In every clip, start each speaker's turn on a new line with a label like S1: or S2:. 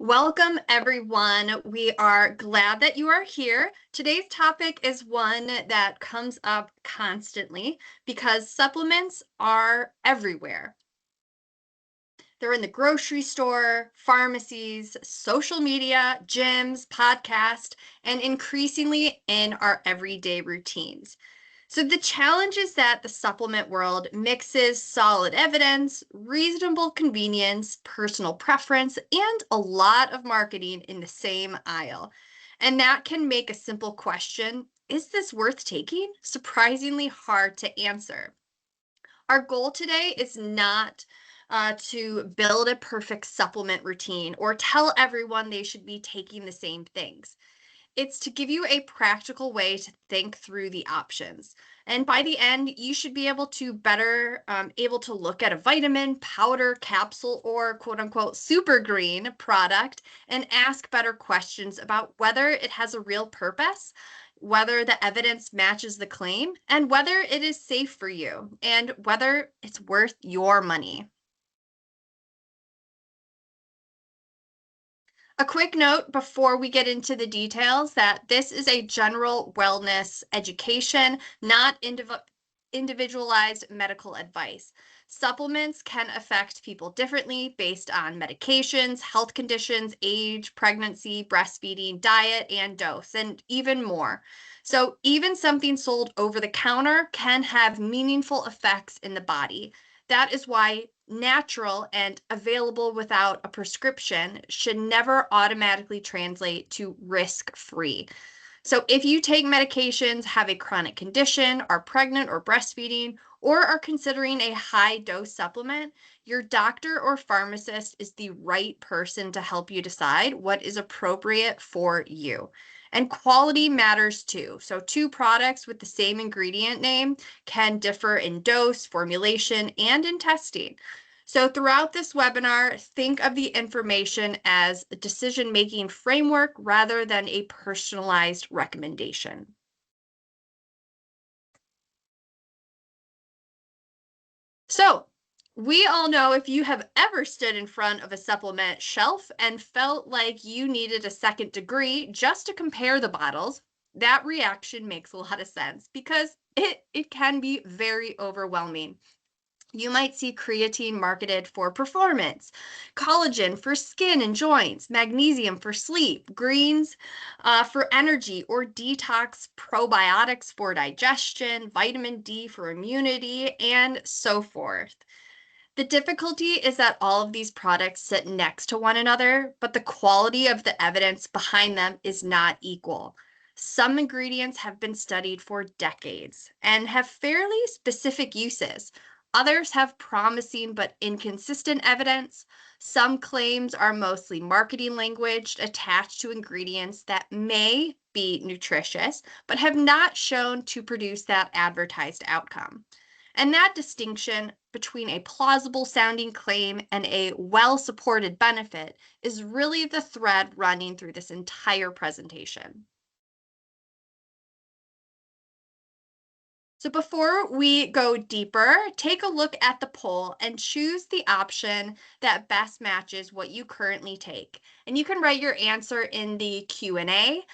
S1: Welcome, everyone. We are glad that you are here. Today's topic is one that comes up constantly because supplements are everywhere. They're in the grocery store, pharmacies, social media, gyms, podcasts, and increasingly in our everyday routines. So the challenge is that the supplement world mixes solid evidence, reasonable convenience, personal preference, and a lot of marketing in the same aisle. And that can make a simple question, is this worth taking, surprisingly hard to answer. Our goal today is not to build a perfect supplement routine or tell everyone they should be taking the same things. It's to give you a practical way to think through the options. And by the end, you should be able to better able to look at a vitamin, powder, capsule, or quote unquote super green product and ask better questions about whether it has a real purpose, whether the evidence matches the claim, and whether it is safe for you, and whether it's worth your money. A quick note before we get into the details that this is a general wellness education, not individualized medical advice. Supplements can affect people differently based on medications, health conditions, age, pregnancy, breastfeeding, diet, and dose, and even more. So, even something sold over the counter can have meaningful effects in the body. That is why natural and available without a prescription should never automatically translate to risk-free. So if you take medications, have a chronic condition, are pregnant or breastfeeding, or are considering a high dose supplement, your doctor or pharmacist is the right person to help you decide what is appropriate for you. And quality matters too. So two products with the same ingredient name can differ in dose, formulation, and in testing. So throughout this webinar, think of the information as a decision-making framework rather than a personalized recommendation. So we all know if you have ever stood in front of a supplement shelf and felt like you needed a second degree just to compare the bottles, that reaction makes a lot of sense because it can be very overwhelming. You might see creatine marketed for performance, collagen for skin and joints, magnesium for sleep, greens for energy or detox, probiotics for digestion, vitamin D for immunity, and so forth. The difficulty is that all of these products sit next to one another, but the quality of the evidence behind them is not equal. Some ingredients have been studied for decades and have fairly specific uses. Others have promising but inconsistent evidence. Some claims are mostly marketing language attached to ingredients that may be nutritious, but have not shown to produce that advertised outcome. And that distinction between a plausible sounding claim and a well supported benefit is really the thread running through this entire presentation. So before we go deeper, take a look at the poll and choose the option that best matches what you currently take. And you can write your answer in the Q&A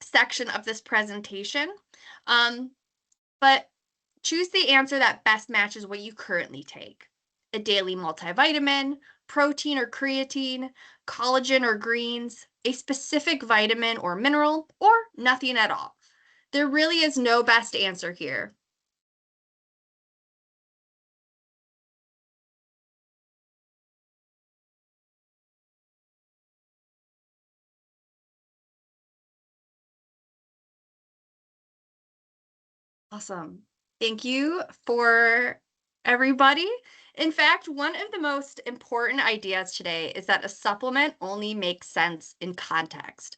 S1: section of this presentation. But choose the answer that best matches what you currently take. A daily multivitamin, protein or creatine, collagen or greens, a specific vitamin or mineral, or nothing at all. There really is no best answer here. Awesome. Thank you for everybody. In fact, one of the most important ideas today is that a supplement only makes sense in context.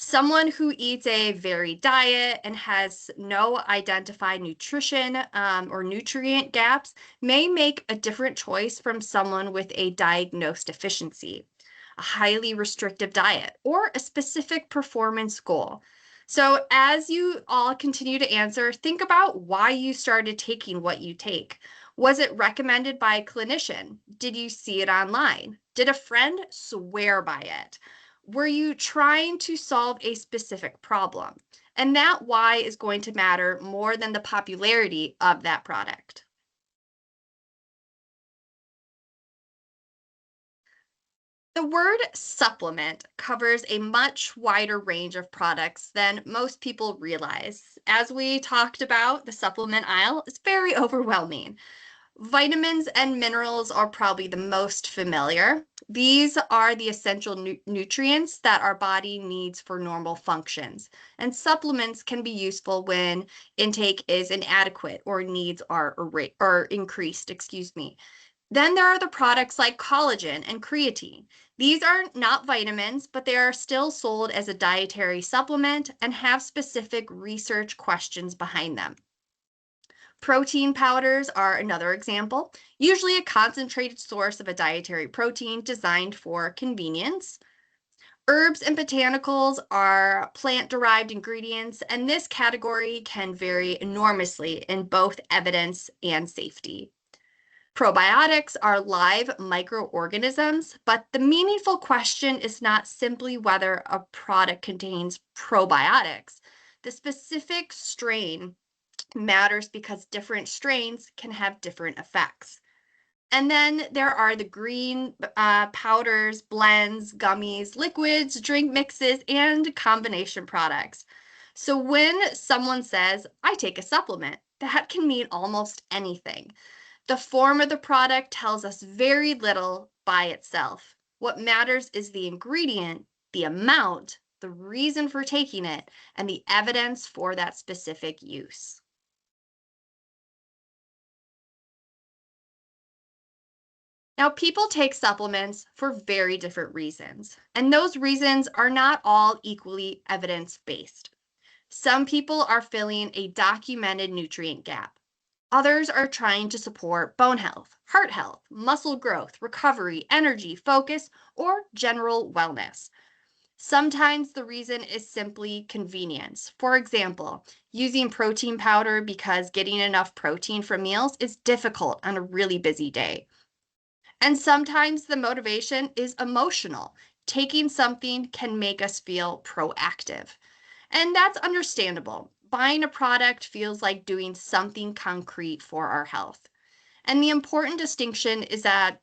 S1: Someone who eats a varied diet and has no identified nutrition or nutrient gaps may make a different choice from someone with a diagnosed deficiency, a highly restrictive diet, or a specific performance goal. So as you all continue to answer, think about why you started taking what you take. Was it recommended by a clinician? Did you see it online? Did a friend swear by it? Were you trying to solve a specific problem? And that why is going to matter more than the popularity of that product. The word supplement covers a much wider range of products than most people realize. As we talked about, the supplement aisle is very overwhelming. Vitamins and minerals are probably the most familiar. These are the essential nutrients that our body needs for normal functions. And supplements can be useful when intake is inadequate or needs are increased, excuse me. Then there are the products like collagen and creatine. These are not vitamins, but they are still sold as a dietary supplement and have specific research questions behind them. Protein powders are another example, usually a concentrated source of a dietary protein designed for convenience. Herbs and botanicals are plant-derived ingredients, and this category can vary enormously in both evidence and safety. Probiotics are live microorganisms, but the meaningful question is not simply whether a product contains probiotics. The specific strain matters because different strains can have different effects. And then there are the green powders, blends, gummies, liquids, drink mixes, and combination products. So when someone says, I take a supplement, that can mean almost anything. The form of the product tells us very little by itself. What matters is the ingredient, the amount, the reason for taking it, and the evidence for that specific use. Now, people take supplements for very different reasons, and those reasons are not all equally evidence-based. Some people are filling a documented nutrient gap. Others are trying to support bone health, heart health, muscle growth, recovery, energy, focus, or general wellness. Sometimes the reason is simply convenience. For example, using protein powder because getting enough protein from meals is difficult on a really busy day. And sometimes the motivation is emotional. Taking something can make us feel proactive. And that's understandable. Buying a product feels like doing something concrete for our health. And the important distinction is that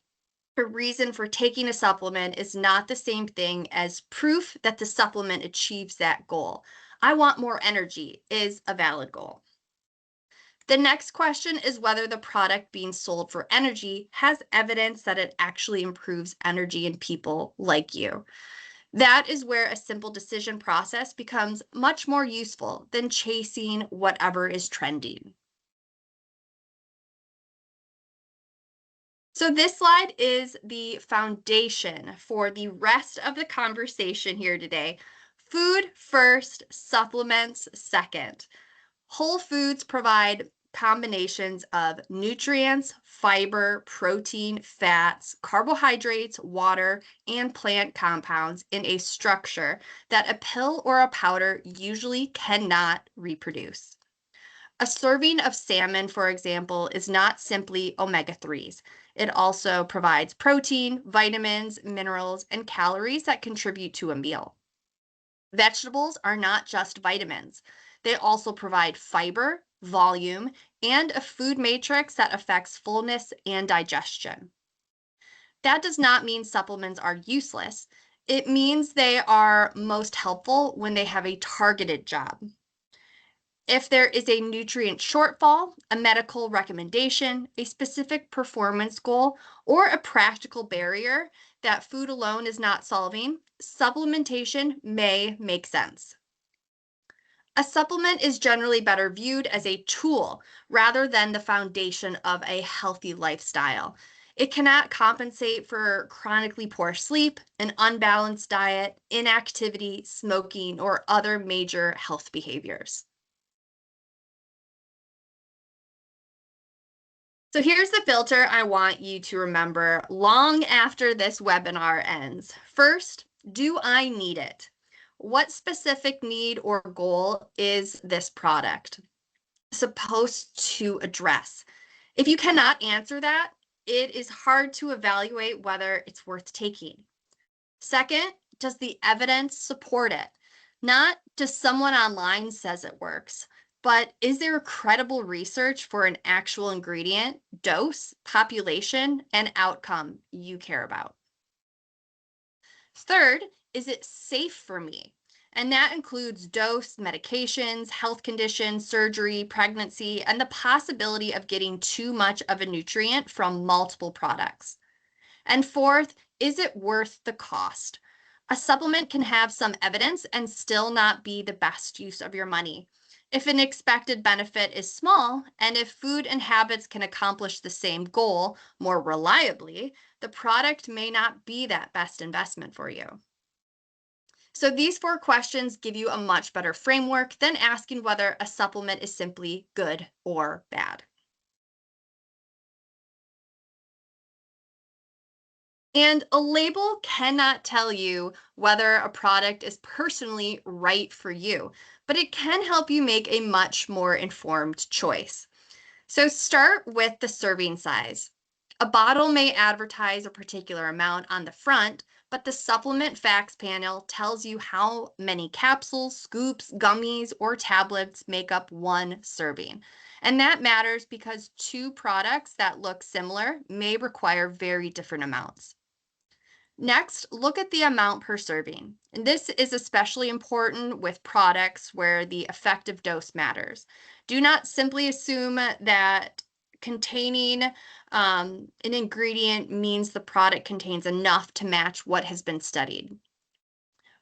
S1: the reason for taking a supplement is not the same thing as proof that the supplement achieves that goal. I want more energy is a valid goal. The next question is whether the product being sold for energy has evidence that it actually improves energy in people like you. That is where a simple decision process becomes much more useful than chasing whatever is trending. So this slide is the foundation for the rest of the conversation here today. Food first, supplements second. Whole foods provide combinations of nutrients, fiber, protein, fats, carbohydrates, water, and plant compounds in a structure that a pill or a powder usually cannot reproduce. A serving of salmon, for example, is not simply omega-3s. It also provides protein, vitamins, minerals, and calories that contribute to a meal. Vegetables are not just vitamins. They also provide fiber, volume, and a food matrix that affects fullness and digestion. That does not mean supplements are useless. It means they are most helpful when they have a targeted job. If there is a nutrient shortfall, a medical recommendation, a specific performance goal, or a practical barrier that food alone is not solving, supplementation may make sense. A supplement is generally better viewed as a tool rather than the foundation of a healthy lifestyle. It cannot compensate for chronically poor sleep, an unbalanced diet, inactivity, smoking, or other major health behaviors. So here's the filter I want you to remember long after this webinar ends. First, do I need it? What specific need or goal is this product supposed to address? If you cannot answer that, it is hard to evaluate whether it's worth taking. Second, does the evidence support it? Not just someone online says it works, but is there credible research for an actual ingredient, dose, population, and outcome you care about? Third, is it safe for me? And that includes dose, medications, health conditions, surgery, pregnancy, and the possibility of getting too much of a nutrient from multiple products. And fourth, is it worth the cost? A supplement can have some evidence and still not be the best use of your money. If an expected benefit is small, and if food and habits can accomplish the same goal more reliably, the product may not be that best investment for you. So these four questions give you a much better framework than asking whether a supplement is simply good or bad. And a label cannot tell you whether a product is personally right for you, but it can help you make a much more informed choice. So start with the serving size. A bottle may advertise a particular amount on the front, but the supplement facts panel tells you how many capsules, scoops, gummies, or tablets make up one serving. And that matters because two products that look similar may require very different amounts. Next, look at the amount per serving. And this is especially important with products where the effective dose matters. Do not simply assume that containing an ingredient means the product contains enough to match what has been studied.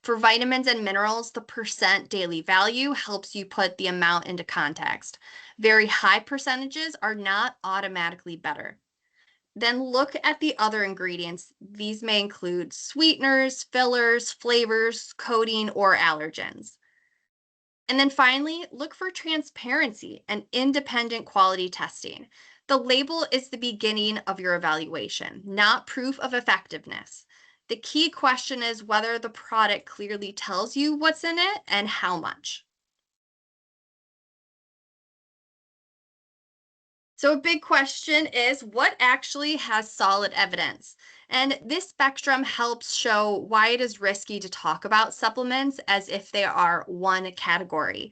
S1: For vitamins and minerals, the percent daily value helps you put the amount into context. Very high percentages are not automatically better. Then look at the other ingredients. These may include sweeteners, fillers, flavors, coating, or allergens. And then finally, look for transparency and independent quality testing. The label is the beginning of your evaluation, not proof of effectiveness. The key question is whether the product clearly tells you what's in it and how much. So a big question is what actually has solid evidence? And this spectrum helps show why it is risky to talk about supplements as if they are one category.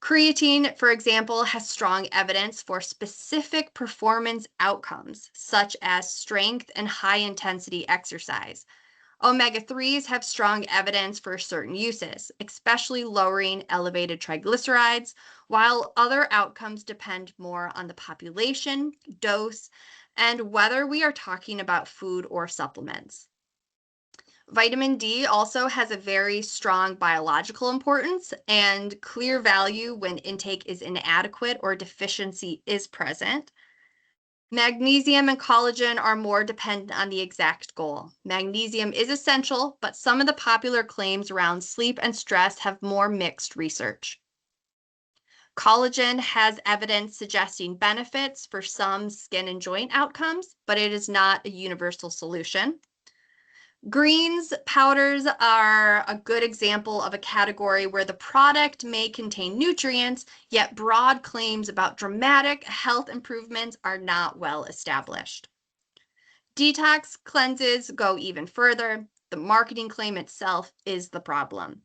S1: Creatine, for example, has strong evidence for specific performance outcomes, such as strength and high intensity exercise. Omega-3s have strong evidence for certain uses, especially lowering elevated triglycerides, while other outcomes depend more on the population, dose, and whether we are talking about food or supplements. Vitamin D also has a very strong biological importance and clear value when intake is inadequate or deficiency is present. Magnesium and collagen are more dependent on the exact goal. Magnesium is essential, but some of the popular claims around sleep and stress have more mixed research. Collagen has evidence suggesting benefits for some skin and joint outcomes, but it is not a universal solution. Greens powders are a good example of a category where the product may contain nutrients, yet broad claims about dramatic health improvements are not well established. Detox cleanses go even further. The marketing claim itself is the problem.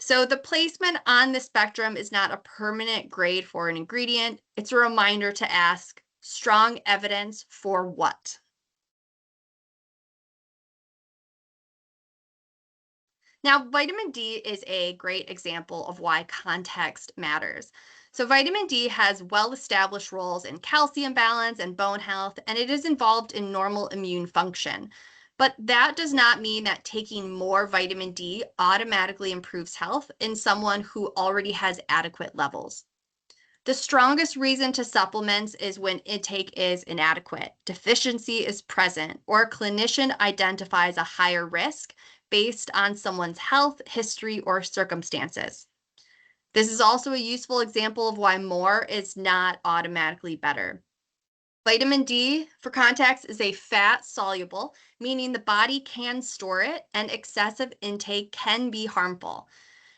S1: So the placement on the spectrum is not a permanent grade for an ingredient. It's a reminder to ask, strong evidence for what? Now, vitamin D is a great example of why context matters. So, vitamin D has well established roles in calcium balance and bone health, and it is involved in normal immune function. But that does not mean that taking more vitamin D automatically improves health in someone who already has adequate levels. The strongest reason to supplements is when intake is inadequate, deficiency is present, or a clinician identifies a higher risk based on someone's health, history, or circumstances. This is also a useful example of why more is not automatically better. Vitamin D, for context, is a fat soluble, meaning the body can store it, and excessive intake can be harmful.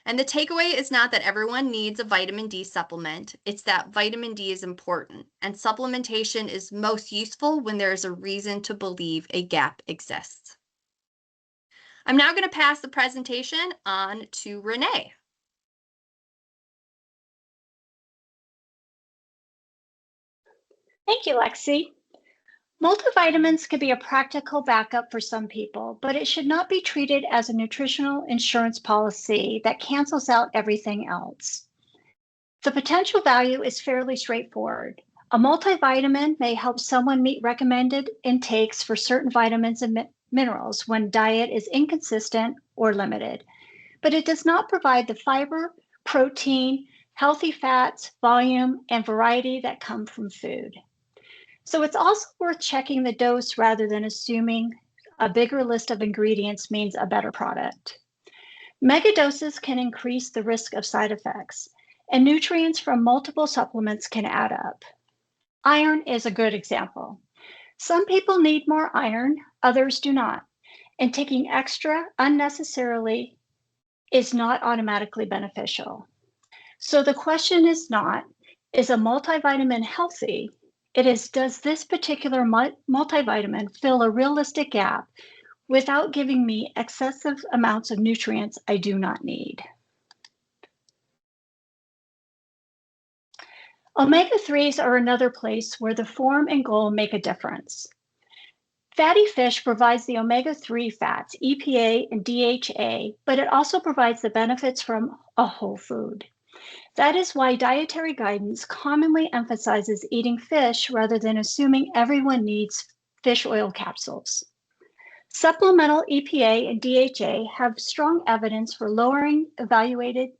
S1: And the takeaway is not that everyone needs a vitamin D supplement, it's that vitamin D is important, and supplementation is most useful when there is a reason to believe a gap exists. I'm now going to pass the presentation on to Renee.
S2: Thank you, Lexi. Multivitamins can be a practical backup for some people, but it should not be treated as a nutritional insurance policy that cancels out everything else. The potential value is fairly straightforward. A multivitamin may help someone meet recommended intakes for certain vitamins and minerals when diet is inconsistent or limited, but it does not provide the fiber, protein, healthy fats, volume, and variety that come from food. So it's also worth checking the dose rather than assuming a bigger list of ingredients means a better product. Megadoses can increase the risk of side effects, and nutrients from multiple supplements can add up. Iron is a good example. Some people need more iron, others do not, and taking extra unnecessarily is not automatically beneficial. So the question is not, is a multivitamin healthy? It is, does this particular multivitamin fill a realistic gap without giving me excessive amounts of nutrients I do not need? Omega-3s are another place where the form and goal make a difference. Fatty fish provides the omega-3 fats, EPA and DHA, but it also provides the benefits from a whole food. That is why dietary guidance commonly emphasizes eating fish rather than assuming everyone needs fish oil capsules. Supplemental EPA and DHA have strong evidence for lowering elevated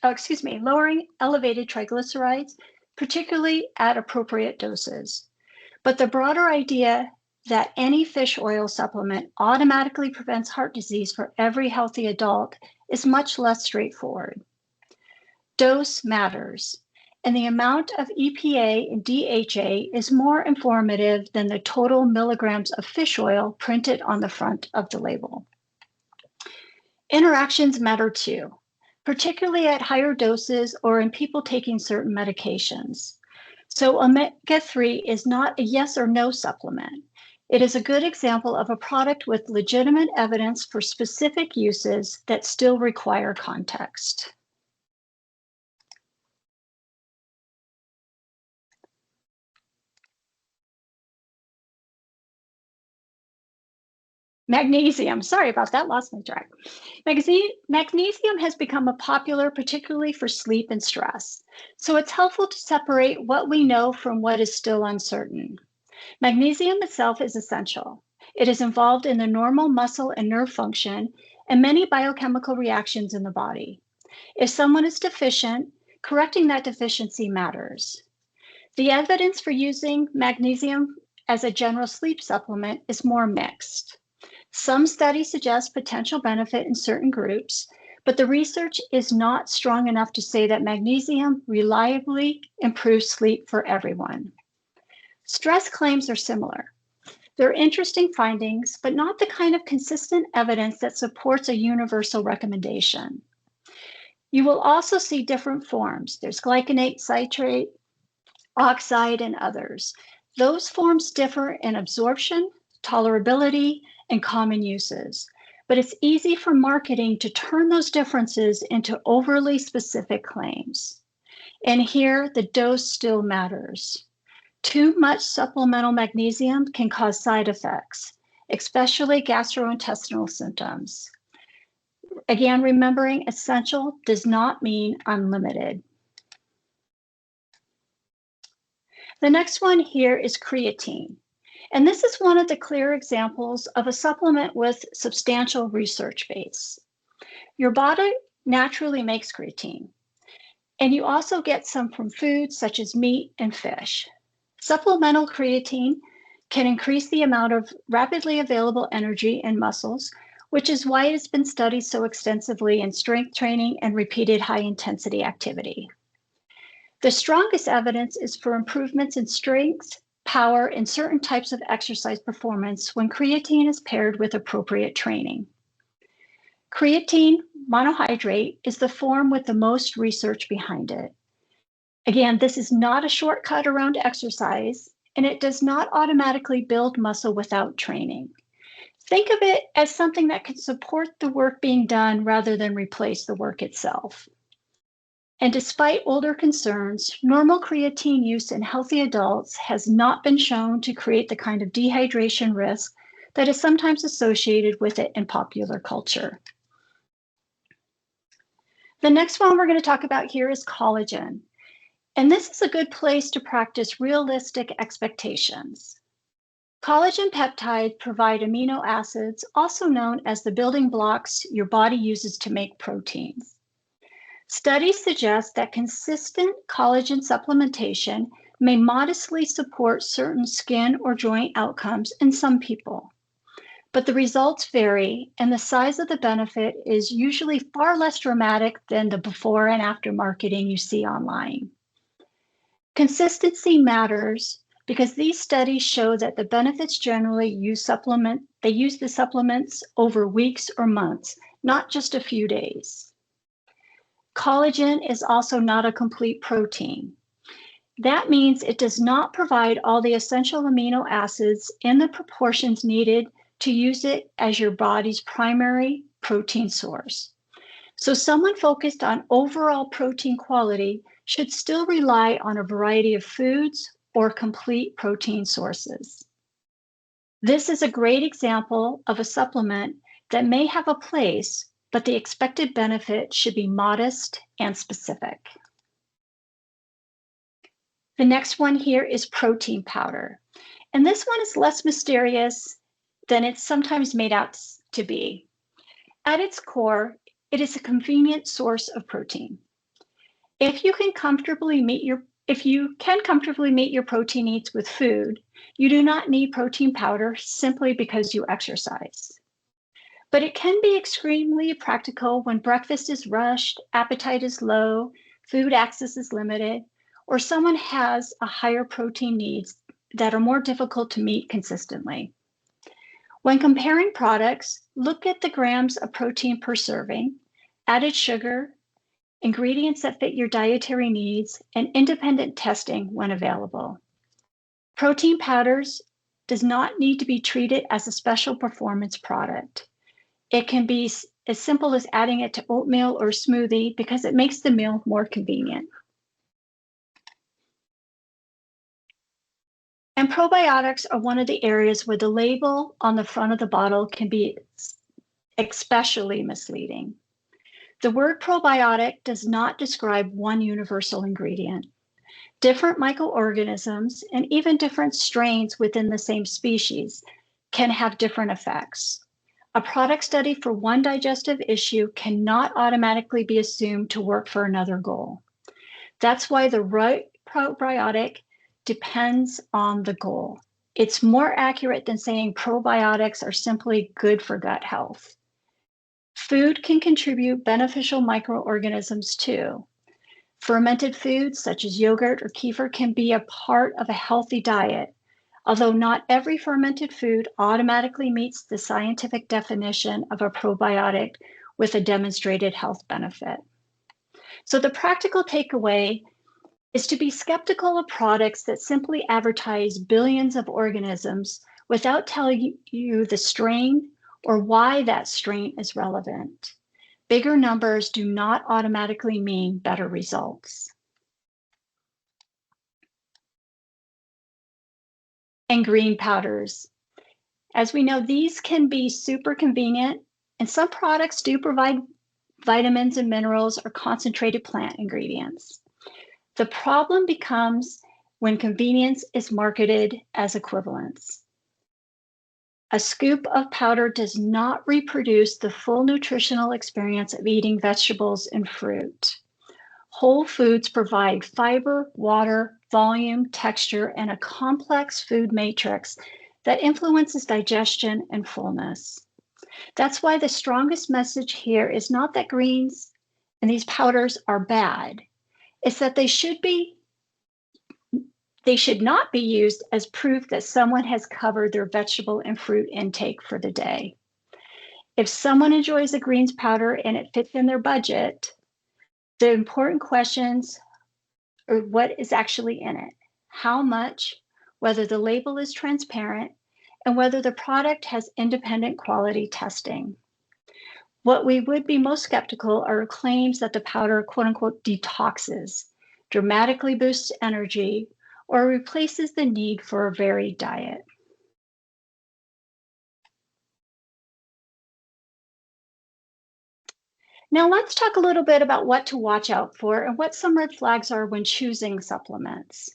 S2: triglycerides, particularly at appropriate doses. But the broader idea that any fish oil supplement automatically prevents heart disease for every healthy adult is much less straightforward. Dose matters, and the amount of EPA and DHA is more informative than the total milligrams of fish oil printed on the front of the label. Interactions matter too, particularly at higher doses or in people taking certain medications. So omega-3 is not a yes or no supplement. It is a good example of a product with legitimate evidence for specific uses that still require context. Magnesium, sorry about that, lost my track. Magnesium has become a popular, particularly for sleep and stress. So it's helpful to separate what we know from what is still uncertain. Magnesium itself is essential. It is involved in the normal muscle and nerve function and many biochemical reactions in the body. If someone is deficient, correcting that deficiency matters. The evidence for using magnesium as a general sleep supplement is more mixed. Some studies suggest potential benefit in certain groups, but the research is not strong enough to say that magnesium reliably improves sleep for everyone. Stress claims are similar. They're interesting findings, but not the kind of consistent evidence that supports a universal recommendation. You will also see different forms. There's glycinate, citrate, oxide, and others. Those forms differ in absorption, tolerability, and common uses. But it's easy for marketing to turn those differences into overly specific claims. And here, the dose still matters. Too much supplemental magnesium can cause side effects, especially gastrointestinal symptoms. Again, remembering essential does not mean unlimited. The next one here is creatine. And this is one of the clear examples of a supplement with substantial research base. Your body naturally makes creatine, and you also get some from foods such as meat and fish. Supplemental creatine can increase the amount of rapidly available energy in muscles, which is why it has been studied so extensively in strength training and repeated high-intensity activity. The strongest evidence is for improvements in strength, power, and certain types of exercise performance when creatine is paired with appropriate training. Creatine monohydrate is the form with the most research behind it. Again, this is not a shortcut around exercise, and it does not automatically build muscle without training. Think of it as something that can support the work being done rather than replace the work itself. And despite older concerns, normal creatine use in healthy adults has not been shown to create the kind of dehydration risk that is sometimes associated with it in popular culture. The next one we're going to talk about here is collagen. And this is a good place to practice realistic expectations. Collagen peptides provide amino acids, also known as the building blocks your body uses to make proteins. Studies suggest that consistent collagen supplementation may modestly support certain skin or joint outcomes in some people. But the results vary, and the size of the benefit is usually far less dramatic than the before and after marketing you see online. Consistency matters because these studies show that the benefits generally use the supplements over weeks or months, not just a few days. Collagen is also not a complete protein. That means it does not provide all the essential amino acids in the proportions needed to use it as your body's primary protein source. So someone focused on overall protein quality should still rely on a variety of foods or complete protein sources. This is a great example of a supplement that may have a place, but the expected benefit should be modest and specific. The next one here is protein powder. And this one is less mysterious than it's sometimes made out to be. At its core, it is a convenient source of protein. If you can comfortably meet your protein needs with food, you do not need protein powder simply because you exercise. But it can be extremely practical when breakfast is rushed, appetite is low, food access is limited, or someone has a higher protein needs that are more difficult to meet consistently. When comparing products, look at the grams of protein per serving, added sugar, ingredients that fit your dietary needs, and independent testing when available. Protein powders does not need to be treated as a special performance product. It can be as simple as adding it to oatmeal or smoothie because it makes the meal more convenient. And probiotics are one of the areas where the label on the front of the bottle can be especially misleading. The word probiotic does not describe one universal ingredient. Different microorganisms and even different strains within the same species can have different effects. A product study for one digestive issue cannot automatically be assumed to work for another goal. That's why the right probiotic depends on the goal. It's more accurate than saying probiotics are simply good for gut health. Food can contribute beneficial microorganisms too. Fermented foods such as yogurt or kefir can be a part of a healthy diet, although not every fermented food automatically meets the scientific definition of a probiotic with a demonstrated health benefit. So the practical takeaway is to be skeptical of products that simply advertise billions of organisms without telling you the strain or why that strain is relevant. Bigger numbers do not automatically mean better results. And green powders. As we know, these can be super convenient, and some products do provide vitamins and minerals or concentrated plant ingredients. The problem becomes when convenience is marketed as equivalence. A scoop of powder does not reproduce the full nutritional experience of eating vegetables and fruit. Whole foods provide fiber, water, volume, texture, and a complex food matrix that influences digestion and fullness. That's why the strongest message here is not that greens and these powders are bad. It's that they should not be used as proof that someone has covered their vegetable and fruit intake for the day. If someone enjoys a greens powder and it fits in their budget, the important questions are what is actually in it, how much, whether the label is transparent, and whether the product has independent quality testing. What we would be most skeptical are claims that the powder, quote unquote, detoxes, dramatically boosts energy, or replaces the need for a varied diet. Now let's talk a little bit about what to watch out for and what some red flags are when choosing supplements.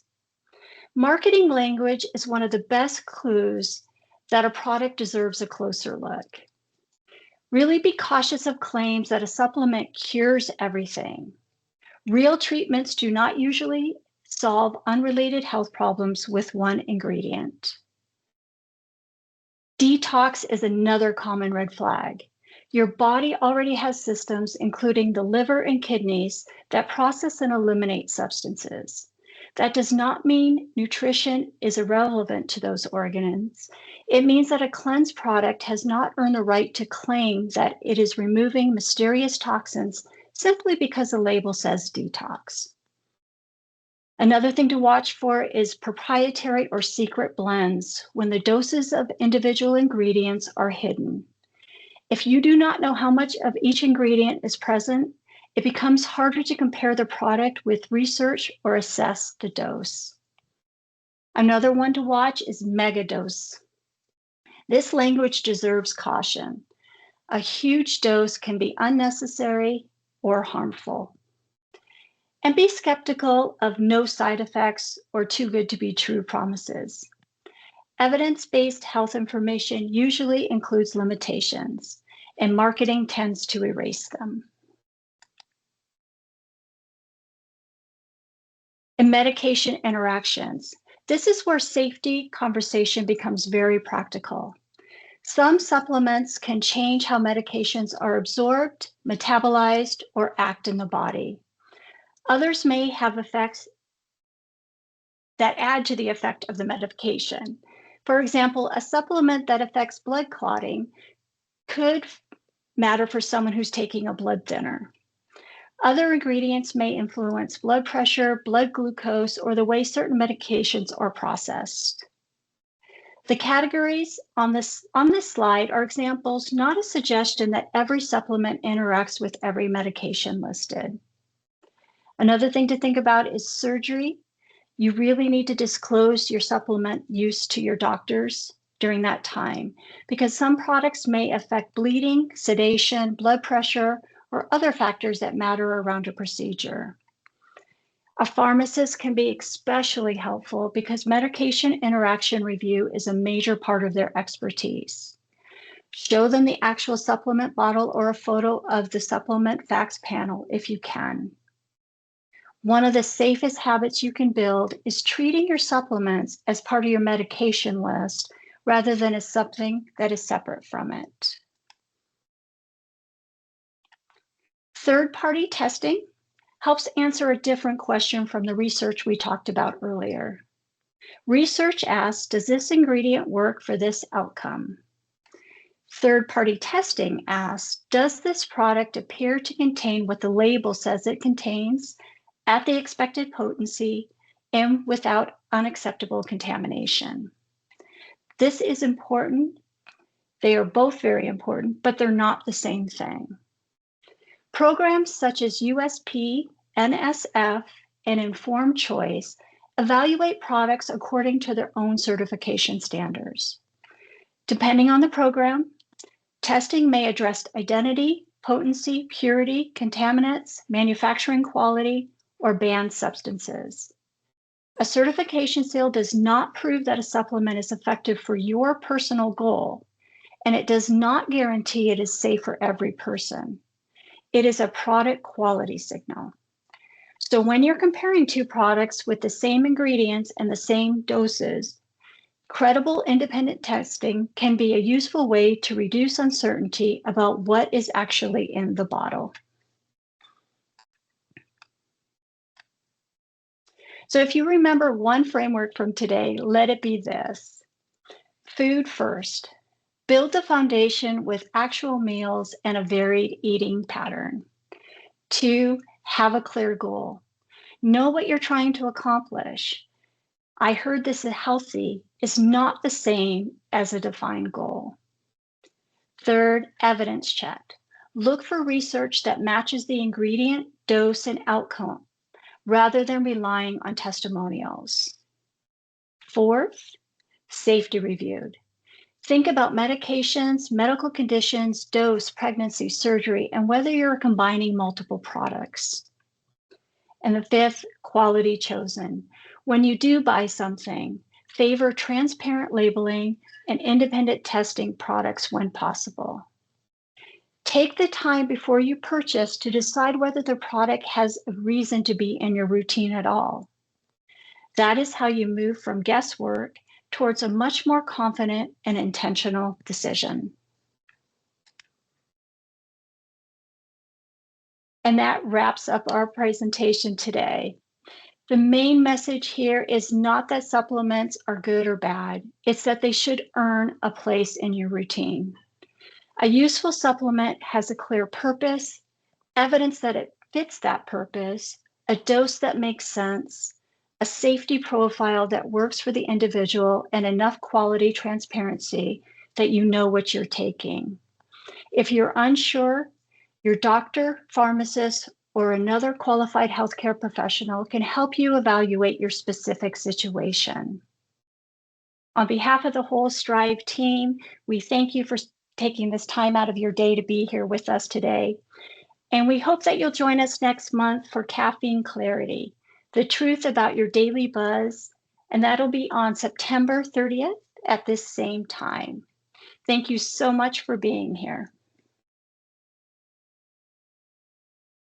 S2: Marketing language is one of the best clues that a product deserves a closer look. Really be cautious of claims that a supplement cures everything. Real treatments do not usually solve unrelated health problems with one ingredient. Detox is another common red flag. Your body already has systems, including the liver and kidneys, that process and eliminate substances. That does not mean nutrition is irrelevant to those organs. It means that a cleanse product has not earned the right to claim that it is removing mysterious toxins simply because the label says detox. Another thing to watch for is proprietary or secret blends when the doses of individual ingredients are hidden. If you do not know how much of each ingredient is present, it becomes harder to compare the product with research or assess the dose. Another one to watch is megadose. This language deserves caution. A huge dose can be unnecessary or harmful. And be skeptical of no side effects or too good to be true promises. Evidence-based health information usually includes limitations, and marketing tends to erase them. And medication interactions. This is where safety conversation becomes very practical. Some supplements can change how medications are absorbed, metabolized, or act in the body. Others may have effects that add to the effect of the medication. For example, a supplement that affects blood clotting could matter for someone who's taking a blood thinner. Other ingredients may influence blood pressure, blood glucose, or the way certain medications are processed. The categories on this slide are examples, not a suggestion that every supplement interacts with every medication listed. Another thing to think about is surgery. You really need to disclose your supplement use to your doctors during that time because some products may affect bleeding, sedation, blood pressure, or other factors that matter around a procedure. A pharmacist can be especially helpful because medication interaction review is a major part of their expertise. Show them the actual supplement bottle or a photo of the supplement facts panel if you can. One of the safest habits you can build is treating your supplements as part of your medication list rather than as something that is separate from it. Third-party testing helps answer a different question from the research we talked about earlier. Research asks, does this ingredient work for this outcome? Third-party testing asks, does this product appear to contain what the label says it contains at the expected potency and without unacceptable contamination? This is important. They are both very important, but they're not the same thing. Programs such as USP, NSF, and Informed Choice evaluate products according to their own certification standards. Depending on the program, testing may address identity, potency, purity, contaminants, manufacturing quality, or banned substances. A certification seal does not prove that a supplement is effective for your personal goal, and it does not guarantee it is safe for every person. It is a product quality signal. So when you're comparing two products with the same ingredients and the same doses, credible independent testing can be a useful way to reduce uncertainty about what is actually in the bottle. So if you remember one framework from today, let it be this. Food first. Build the foundation with actual meals and a varied eating pattern. 2, have a clear goal. Know what you're trying to accomplish. I heard this is healthy is not the same as a defined goal. 3rd, evidence check. Look for research that matches the ingredient, dose, and outcome, rather than relying on testimonials. 4th, safety reviewed. Think about medications, medical conditions, dose, pregnancy, surgery, and whether you're combining multiple products. And the 5th, quality chosen. When you do buy something, favor transparent labeling and independent testing products when possible. Take the time before you purchase to decide whether the product has a reason to be in your routine at all. That is how you move from guesswork towards a much more confident and intentional decision. And that wraps up our presentation today. The main message here is not that supplements are good or bad. It's that they should earn a place in your routine. A useful supplement has a clear purpose, evidence that it fits that purpose, a dose that makes sense, a safety profile that works for the individual, and enough quality transparency that you know what you're taking. If you're unsure, your doctor, pharmacist, or another qualified healthcare professional can help you evaluate your specific situation. On behalf of the whole Strive team, we thank you for taking this time out of your day to be here with us today. And we hope that you'll join us next month for Caffeine Clarity, the truth about your daily buzz, and that'll be on September 30th at this same time. Thank you so much for being here.